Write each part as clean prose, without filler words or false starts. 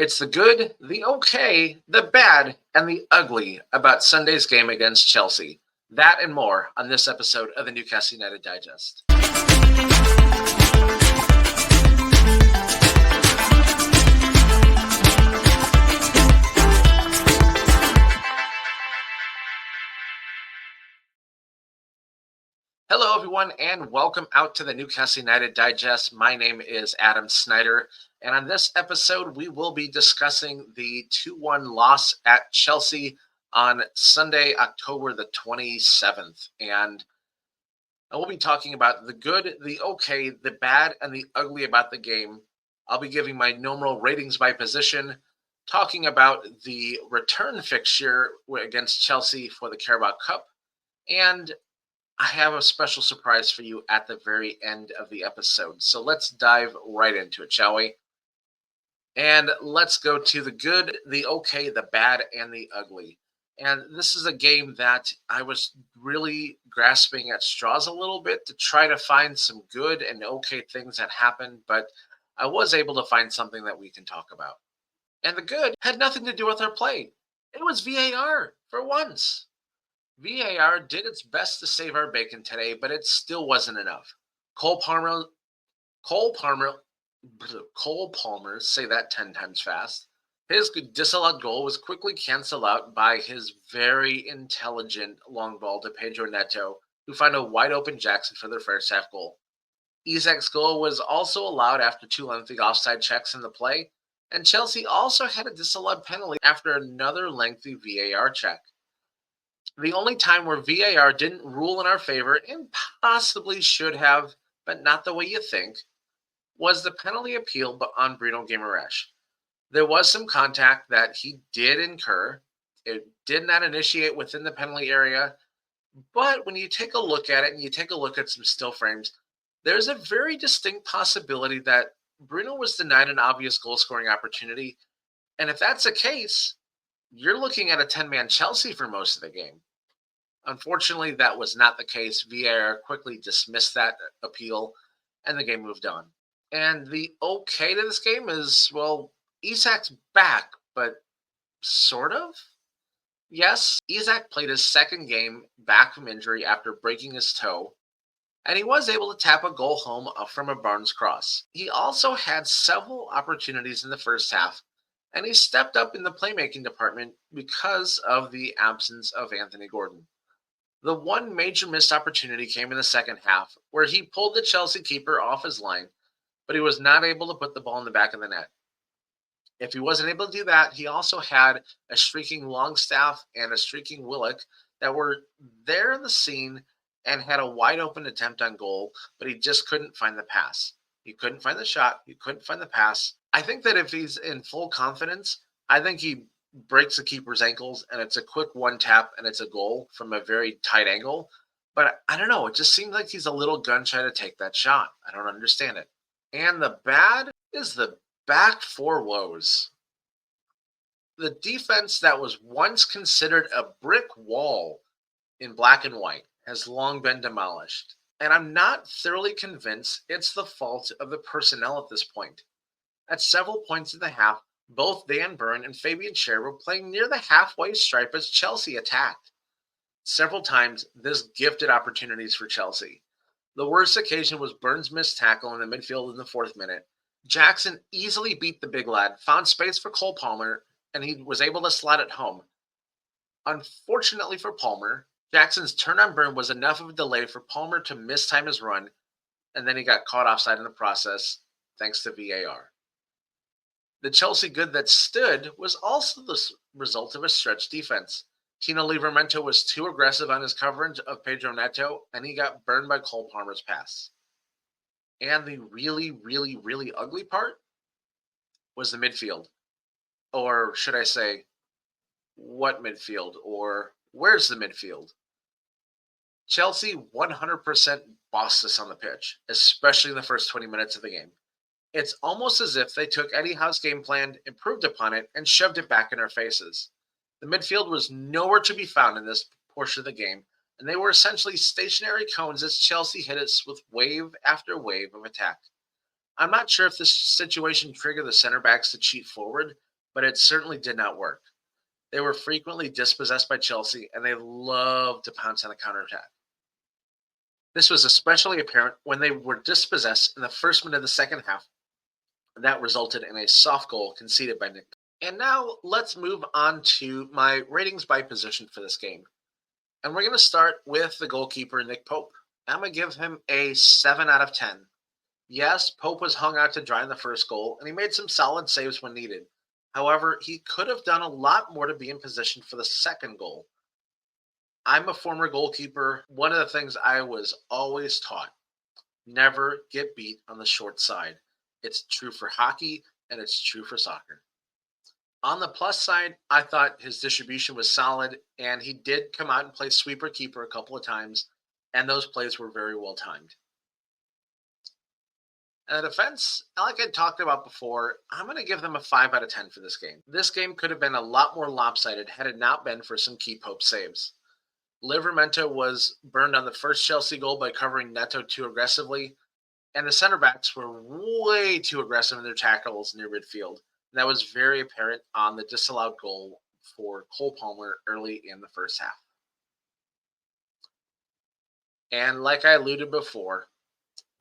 It's the good, the okay, the bad, and the ugly about Sunday's game against Chelsea. That and more on this episode of the Newcastle United Digest. Hello, everyone, and welcome out to the Newcastle United Digest. My name is Adam Snyder, and on this episode, we will be discussing the 2-1 loss at Chelsea on Sunday, October the 27th. And I will be talking about the good, the okay, the bad, and the ugly about the game. I'll be giving my normal ratings by position, talking about the return fixture against Chelsea for the Carabao Cup, and I have a special surprise for you at the very end of the episode. So let's dive right into it, shall we? And let's go to the good, the okay, the bad, and the ugly. And this is a game that I was really grasping at straws a little bit to try to find some good and okay things that happened, but I was able to find something that we can talk about. And the good had nothing to do with our play. It was VAR for once. VAR did its best to save our bacon today, but it still wasn't enough. Cole Palmer, Cole Palmer, Cole Palmer, say that 10 times fast. His disallowed goal was quickly canceled out by his very intelligent long ball to Pedro Neto, who found a wide open Jackson for their first half goal. Isak's goal was also allowed after two lengthy offside checks in the play, and Chelsea also had a disallowed penalty after another lengthy VAR check. The only time where VAR didn't rule in our favor, and possibly should have, but not the way you think, was the penalty appeal on Bruno Guimaraes. There was some contact that he did incur. It did not initiate within the penalty area, but when you take a look at it and you take a look at some still frames, there's a very distinct possibility that Bruno was denied an obvious goal-scoring opportunity, and if that's the case, you're looking at a 10-man Chelsea for most of the game. Unfortunately, that was not the case. VAR quickly dismissed that appeal, and the game moved on. And the okay to this game is, well, Isak's back, but sort of? Yes, Isak played his second game back from injury after breaking his toe, and he was able to tap a goal home from a Barnes cross. He also had several opportunities in the first half, and he stepped up in the playmaking department because of the absence of Anthony Gordon. The one major missed opportunity came in the second half, where he pulled the Chelsea keeper off his line, but he was not able to put the ball in the back of the net. If he wasn't able to do that, he also had a streaking Longstaff and a streaking Willock that were there in the scene and had a wide open attempt on goal, but he just couldn't find the pass. He couldn't find the shot. He couldn't find the pass. I think that if he's in full confidence, I think he breaks the keeper's ankles and it's a quick one tap and it's a goal from a very tight angle. But I don't know. It just seems like he's a little gun shy to take that shot. I don't understand it. And the bad is the back four woes. The defense that was once considered a brick wall in black and white has long been demolished. And I'm not thoroughly convinced it's the fault of the personnel at this point. At several points in the half, both Van Bern and Fabian Schär were playing near the halfway stripe as Chelsea attacked. Several times, this gifted opportunities for Chelsea. The worst occasion was Bern's missed tackle in the midfield in the 4th minute. Jackson easily beat the big lad, found space for Cole Palmer, and he was able to slide it home. Unfortunately for Palmer, Jackson's turn on Bern was enough of a delay for Palmer to mistime his run, and then he got caught offside in the process, thanks to VAR. The Chelsea good that stood was also the result of a stretched defense. Tino Livramento was too aggressive on his coverage of Pedro Neto, and he got burned by Cole Palmer's pass. And the really, really, really ugly part was the midfield. Or should I say, what midfield? Or where's the midfield? Chelsea 100% bossed us on the pitch, especially in the first 20 minutes of the game. It's almost as if they took Eddie Howe's game plan, improved upon it, and shoved it back in our faces. The midfield was nowhere to be found in this portion of the game, and they were essentially stationary cones as Chelsea hit us with wave after wave of attack. I'm not sure if this situation triggered the center backs to cheat forward, but it certainly did not work. They were frequently dispossessed by Chelsea, and they loved to pounce on the counterattack. This was especially apparent when they were dispossessed in the first minute of the second half, and that resulted in a soft goal conceded by Nick. And now let's move on to my ratings by position for this game. And we're going to start with the goalkeeper, Nick Pope. I'm going to give him a 7 out of 10. Yes, Pope was hung out to dry in the first goal, and he made some solid saves when needed. However, he could have done a lot more to be in position for the second goal. I'm a former goalkeeper. One of the things I was always taught, never get beat on the short side. It's true for hockey, and it's true for soccer. On the plus side, I thought his distribution was solid, and he did come out and play sweeper keeper a couple of times, and those plays were very well timed. And the defense, like I talked about before, I'm going to give them a 5 out of 10 for this game. This game could have been a lot more lopsided had it not been for some key Pope saves. Livramento was burned on the first Chelsea goal by covering Neto too aggressively, and the center backs were way too aggressive in their tackles near midfield. That was very apparent on the disallowed goal for Cole Palmer early in the first half. And like I alluded before,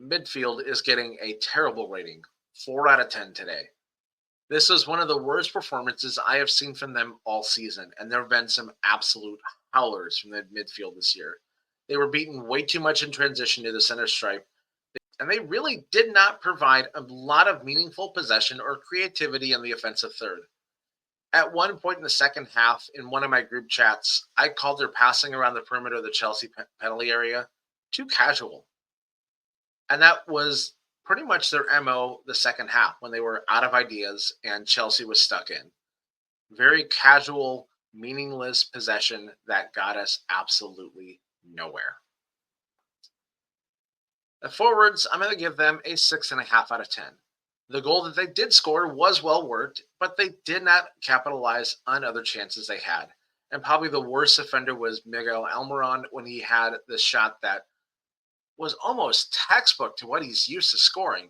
midfield is getting a terrible rating, 4 out of 10 today. This is one of the worst performances I have seen from them all season, and there have been some absolute howlers from the midfield this year. They were beaten way too much in transition to the center stripe, and they really did not provide a lot of meaningful possession or creativity in the offensive third. At one point in the second half, in one of my group chats, I called their passing around the perimeter of the Chelsea penalty area too casual. And that was pretty much their MO the second half when they were out of ideas and Chelsea was stuck in. Very casual, meaningless possession that got us absolutely nowhere. The forwards, I'm going to give them a 6.5 out of 10. The goal that they did score was well worked, but they did not capitalize on other chances they had. And probably the worst offender was Miguel Almiron when he had the shot that was almost textbook to what he's used to scoring.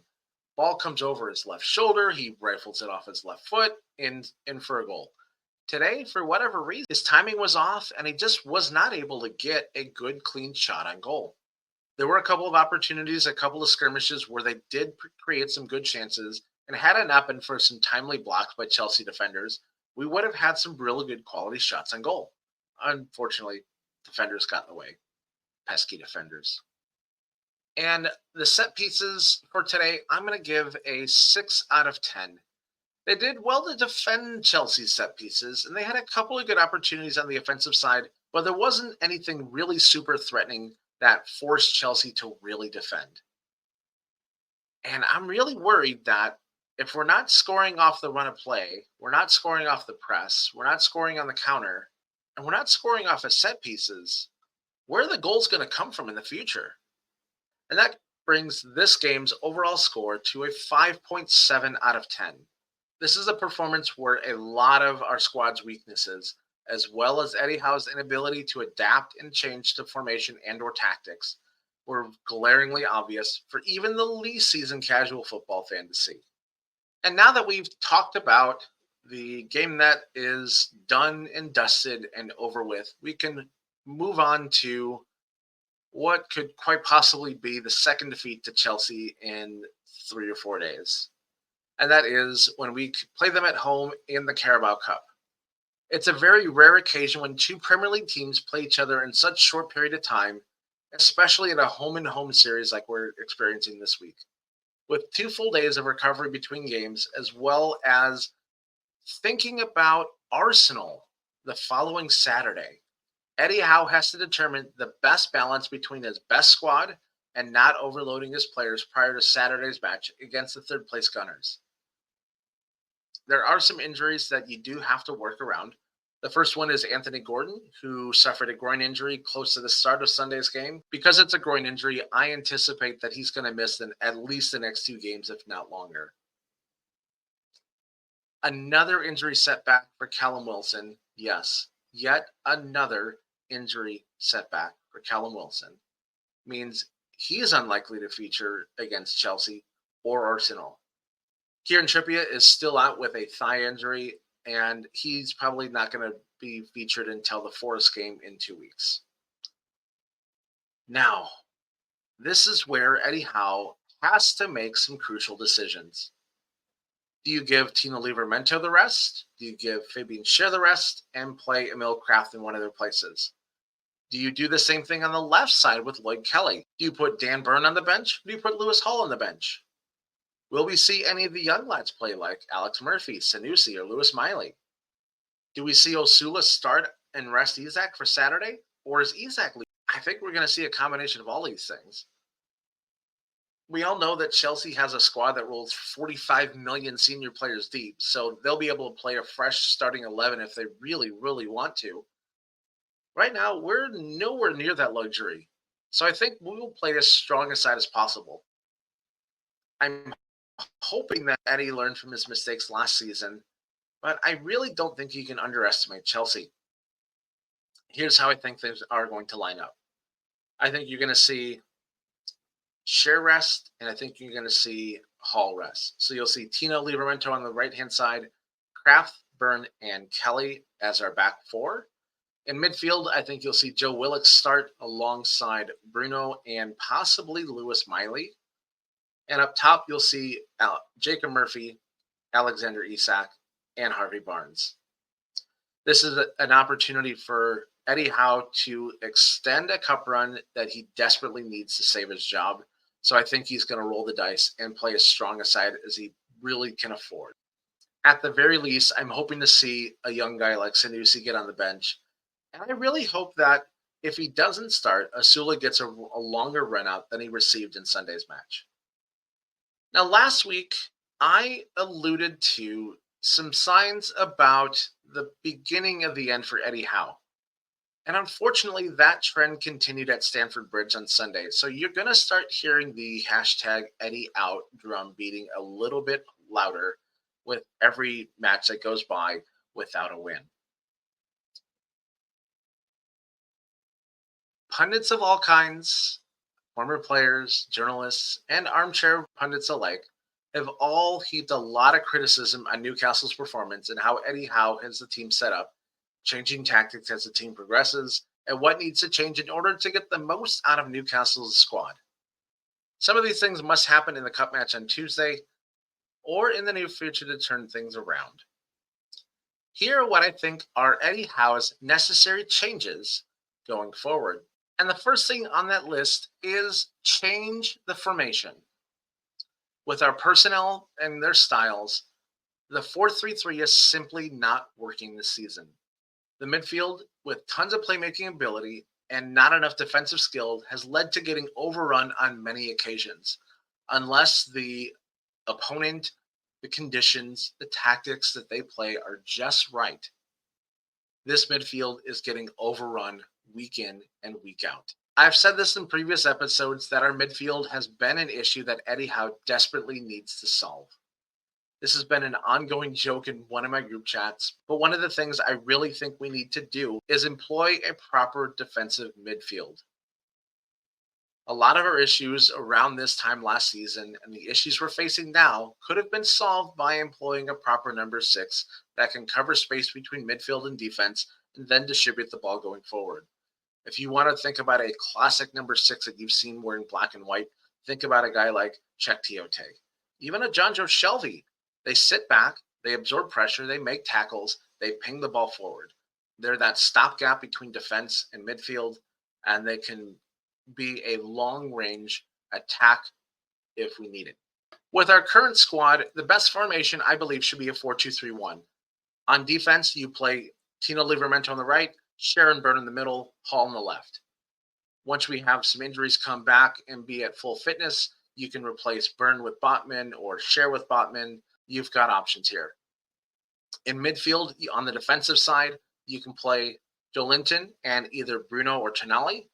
Ball comes over his left shoulder, he rifles it off his left foot, in for a goal. Today, for whatever reason, his timing was off, and he just was not able to get a good, clean shot on goal. There were a couple of opportunities, a couple of skirmishes where they did create some good chances, and had it not been for some timely blocks by Chelsea defenders, we would have had some really good quality shots on goal. Unfortunately, defenders got in the way. Pesky defenders. And the set pieces for today, I'm going to give a 6 out of 10. They did well to defend Chelsea's set pieces, and they had a couple of good opportunities on the offensive side, but there wasn't anything really super threatening that forced Chelsea to really defend. And I'm really worried that if we're not scoring off the run of play, we're not scoring off the press, we're not scoring on the counter, and we're not scoring off of set pieces, where are the goals going to come from in the future? And that brings this game's overall score to a 5.7 out of 10. This is a performance where a lot of our squad's weaknesses, as well as Eddie Howe's inability to adapt and change to formation and or tactics, were glaringly obvious for even the least seasoned casual football fan to see. And now that we've talked about the game that is done and dusted and over with, we can move on to what could quite possibly be the second defeat to Chelsea in 3 or 4 days. And that is when we play them at home in the Carabao Cup. It's a very rare occasion when two Premier League teams play each other in such short period of time, especially in a home-and-home series like we're experiencing this week. With 2 full days of recovery between games, as well as thinking about Arsenal the following Saturday, Eddie Howe has to determine the best balance between his best squad and not overloading his players prior to Saturday's match against the third place Gunners. There are some injuries that you do have to work around. The first one is Anthony Gordon, who suffered a groin injury close to the start of Sunday's game. Because it's a groin injury, I anticipate that he's going to miss at least the next 2 games, if not longer. Another injury setback for Callum Wilson. Yes, yet another injury setback for Callum Wilson means he is unlikely to feature against Chelsea or Arsenal. Kieran Trippier is still out with a thigh injury, and he's probably not going to be featured until the Forest game in 2 weeks. Now, this is where Eddie Howe has to make some crucial decisions. Do you give Tino Livramento the rest? Do you give Fabian Scher the rest and play Emil Kraft in one of their places? Do you do the same thing on the left side with Lloyd Kelly? Do you put Dan Byrne on the bench? Or do you put Lewis Hall on the bench? Will we see any of the young lads play like Alex Murphy, Sanusi, or Lewis Miley? Do we see Osula start and rest Isak for Saturday? Or is Isak leaving? I think we're going to see a combination of all these things. We all know that Chelsea has a squad that rolls 45 million senior players deep, so they'll be able to play a fresh starting 11 if they really, really want to. Right now, we're nowhere near that luxury, so I think we will play as strong a side as possible. I'm hoping that Eddie learned from his mistakes last season, but I really don't think you can underestimate Chelsea. Here's how I think things are going to line up. I think you're going to see Share rest, and I think you're going to see Hall rest. So you'll see Tino Livramento on the right-hand side, Kraft, Byrne, and Kelly as our back four. In midfield, I think you'll see Joe Willock start alongside Bruno and possibly Lewis Miley. And up top, you'll see Jacob Murphy, Alexander Isak, and Harvey Barnes. This is an opportunity for Eddie Howe to extend a cup run that he desperately needs to save his job. So I think he's going to roll the dice and play as strong a side as he really can afford. At the very least, I'm hoping to see a young guy like Sanusi get on the bench. And I really hope that if he doesn't start, Asula gets a longer run out than he received in Sunday's match. Now, last week, I alluded to some signs about the beginning of the end for Eddie Howe. And unfortunately, that trend continued at Stamford Bridge on Sunday. So you're going to start hearing the hashtag Eddie out drum beating a little bit louder with every match that goes by without a win. Pundits of all kinds, former players, journalists, and armchair pundits alike have all heaped a lot of criticism on Newcastle's performance and how Eddie Howe has the team set up, changing tactics as the team progresses, and what needs to change in order to get the most out of Newcastle's squad. Some of these things must happen in the cup match on Tuesday or in the near future to turn things around. Here are what I think are Eddie Howe's necessary changes going forward. And the first thing on that list is change the formation. With our personnel and their styles, the 4-3-3 is simply not working this season. The midfield, with tons of playmaking ability and not enough defensive skill, has led to getting overrun on many occasions. Unless the opponent, the conditions, the tactics that they play are just right, this midfield is getting overrun week in and week out. I've said this in previous episodes that our midfield has been an issue that Eddie Howe desperately needs to solve. This has been an ongoing joke in one of my group chats, but one of the things I really think we need to do is employ a proper defensive midfield. A lot of our issues around this time last season and the issues we're facing now could have been solved by employing a proper number 6 that can cover space between midfield and defense and then distribute the ball going forward. If you want to think about a classic number 6 that you've seen wearing black and white, think about a guy like Cheick Tiote, even a Jonjo Shelvey. They sit back, they absorb pressure, they make tackles, they ping the ball forward. They're that stopgap between defense and midfield, and they can be a long-range attack if we need it. With our current squad, the best formation, I believe, should be a 4-2-3-1. On defense, you play Tino Livramento on the right, Sharon Byrne in the middle, Hall on the left. Once we have some injuries come back and be at full fitness, you can replace Byrne with Botman or Share with Botman. You've got options here. In midfield, on the defensive side, you can play Jolinton and either Bruno or Tonali.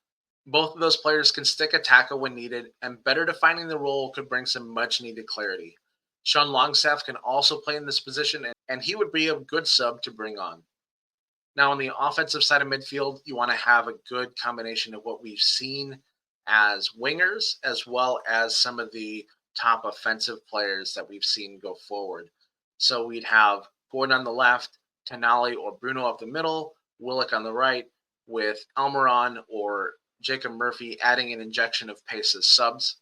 Both of those players can stick a tackle when needed, and better defining the role could bring some much-needed clarity. Sean Longstaff can also play in this position, and he would be a good sub to bring on. Now, on the offensive side of midfield, you want to have a good combination of what we've seen as wingers, as well as some of the top offensive players that we've seen go forward. So we'd have Gordon on the left, Tonali or Bruno up the middle, Willock on the right, with Almiron or Jacob Murphy adding an injection of pace as subs.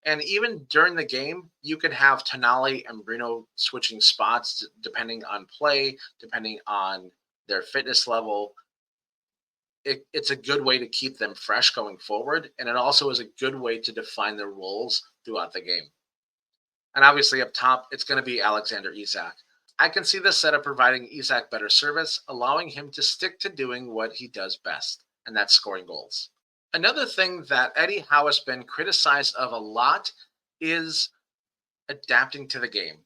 And even during the game, you could have Tonali and Bruno switching spots depending on play, depending on their fitness level. It's a good way to keep them fresh going forward. And it also is a good way to define their roles throughout the game. And obviously, up top, it's going to be Alexander Isak. I can see this setup providing Isak better service, allowing him to stick to doing what he does best, and that's scoring goals. Another thing that Eddie Howe has been criticized of a lot is adapting to the game.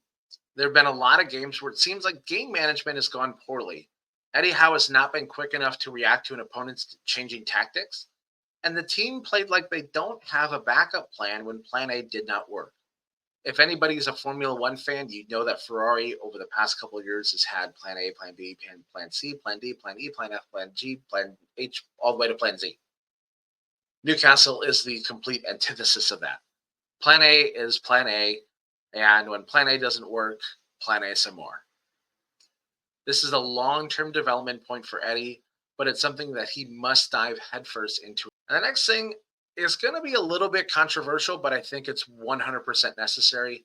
There have been a lot of games where it seems like game management has gone poorly. Eddie Howe has not been quick enough to react to an opponent's changing tactics, and the team played like they don't have a backup plan when plan A did not work. If anybody's a Formula One fan, you know that Ferrari over the past couple of years has had plan A, plan B, plan C, plan D, plan E, plan F, plan G, plan H, all the way to plan Z. Newcastle is the complete antithesis of that. Plan A is plan A, and when plan A doesn't work, plan A some more. This is a long-term development point for Eddie, but it's something that he must dive headfirst into. And the next thing is going to be a little bit controversial, but I think it's 100% necessary,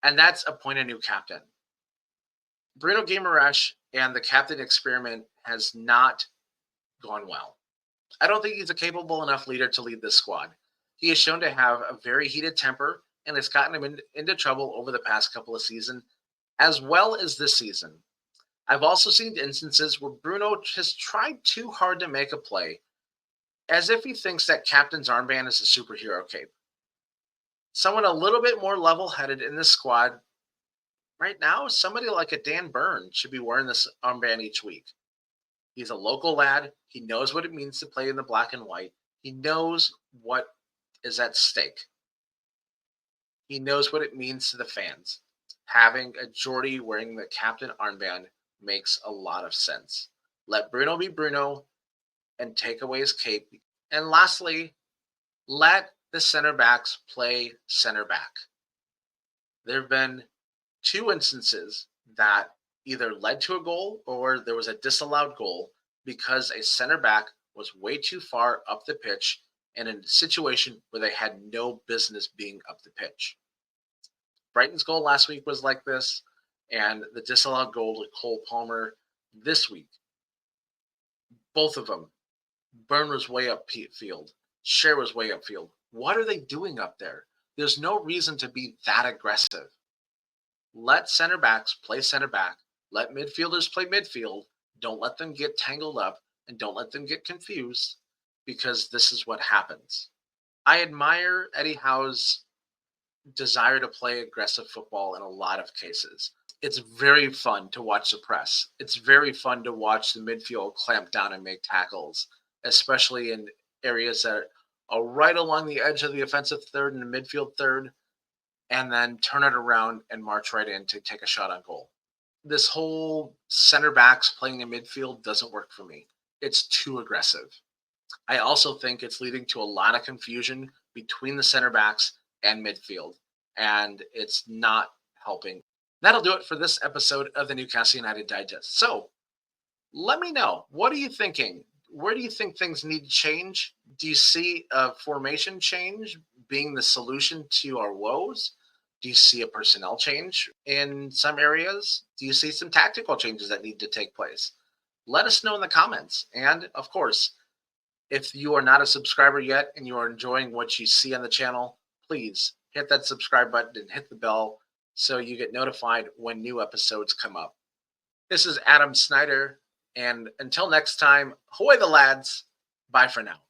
and that's appoint a new captain. Bruno Guimaraes and the captain experiment has not gone well. I don't think he's a capable enough leader to lead this squad. He is shown to have a very heated temper and has gotten him into trouble over the past couple of seasons, as well as this season. I've also seen instances where Bruno has tried too hard to make a play, as if he thinks that captain's armband is a superhero cape. Someone a little bit more level-headed in this squad right now, somebody like a Dan Burn should be wearing this armband each week. He's a local lad. He knows what it means to play in the black and white. He knows what is at stake. He knows what it means to the fans. Having a Geordie wearing the captain armband makes a lot of sense. Let Bruno be Bruno and take away his cape. And lastly, let the center backs play center back. There have been two instances that either led to a goal or there was a disallowed goal because a center back was way too far up the pitch and in a situation where they had no business being up the pitch. Brighton's goal last week was like this, and the disallowed goal to Cole Palmer this week. Both of them. Burn was way up field. Cher was way upfield. What are they doing up there? There's no reason to be that aggressive. Let center backs play center back. Let midfielders play midfield. Don't let them get tangled up and don't let them get confused because this is what happens. I admire Eddie Howe's desire to play aggressive football in a lot of cases. It's very fun to watch the press. It's very fun to watch the midfield clamp down and make tackles, especially in areas that are right along the edge of the offensive third and the midfield third, and then turn it around and march right in to take a shot on goal. This whole center backs playing in midfield doesn't work for me. It's too aggressive. I also think it's leading to a lot of confusion between the center backs and midfield, and it's not helping. That'll do it for this episode of the Newcastle United Digest. So let me know, what are you thinking? Where do you think things need to change? Do you see a formation change being the solution to our woes? Do you see a personnel change in some areas? Do you see some tactical changes that need to take place? Let us know in the comments. And of course, if you are not a subscriber yet and you are enjoying what you see on the channel, please hit that subscribe button and hit the bell so you get notified when new episodes come up. This is Adam Snyder, and until next time, ahoy the lads. Bye for now.